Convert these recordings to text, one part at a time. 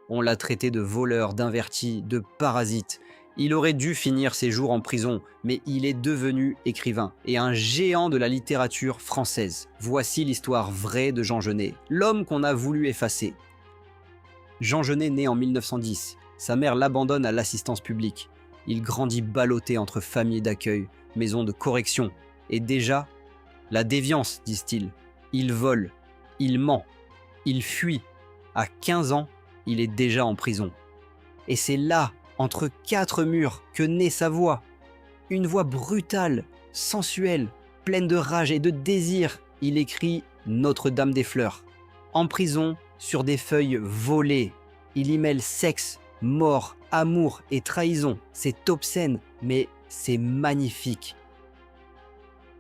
On l'a traité de voleur, d'inverti, de parasite. Il aurait dû finir ses jours en prison, mais il est devenu écrivain et un géant de la littérature française. Voici l'histoire vraie de Jean Genet, l'homme qu'on a voulu effacer. Jean Genet naît en 1910. Sa mère l'abandonne à l'assistance publique. Il grandit ballotté entre familles d'accueil, maisons de correction. Et déjà, la déviance, disent-ils. Il vole, il ment, il fuit. À 15 ans, il est déjà en prison. Et c'est là, entre quatre murs, que naît sa voix. Une voix brutale, sensuelle, pleine de rage et de désir. Il écrit Notre-Dame des Fleurs. En prison, sur des feuilles volées, il y mêle sexe, mort, amour et trahison. C'est obscène, mais c'est magnifique.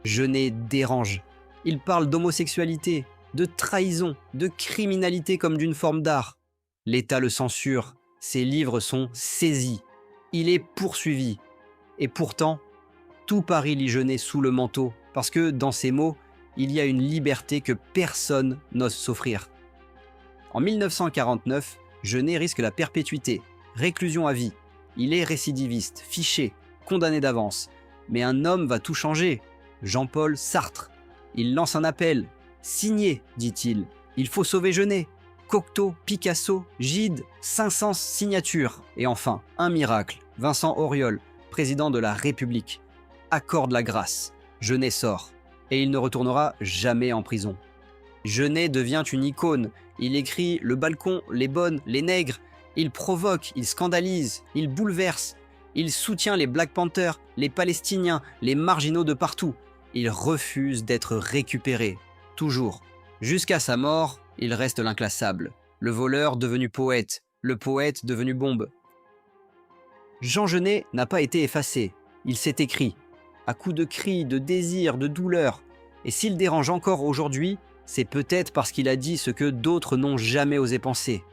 Genet dérange. Il parle d'homosexualité, de trahison, de criminalité comme d'une forme d'art. L'État le censure, ses livres sont saisis. Il est poursuivi. Et pourtant, tout Paris lit Genet sous le manteau, parce que dans ses mots, il y a une liberté que personne n'ose s'offrir. En 1949, Genet risque la perpétuité, réclusion à vie. Il est récidiviste, fiché, condamné d'avance. Mais un homme va tout changer. Jean-Paul Sartre. Il lance un appel. « Signez », dit-il. « Il faut sauver Genet ». Cocteau, Picasso, Gide, 500 signatures. Et enfin, un miracle. Vincent Auriol, président de la République, accorde la grâce. Genet sort. Et il ne retournera jamais en prison. Genet devient une icône. Il écrit Le balcon, les bonnes, les nègres. Il provoque, il scandalise, il bouleverse. Il soutient les Black Panthers, les Palestiniens, les marginaux de partout. Il refuse d'être récupéré. Toujours. Jusqu'à sa mort, il reste l'inclassable. Le voleur devenu poète, le poète devenu bombe. Jean Genet n'a pas été effacé. Il s'est écrit. À coups de cris, de désirs, de douleurs. Et s'il dérange encore aujourd'hui, c'est peut-être parce qu'il a dit ce que d'autres n'ont jamais osé penser.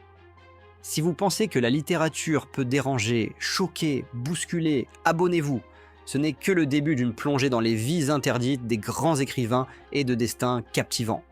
Si vous pensez que la littérature peut déranger, choquer, bousculer, abonnez-vous. Ce n'est que le début d'une plongée dans les vies interdites des grands écrivains et de destins captivants.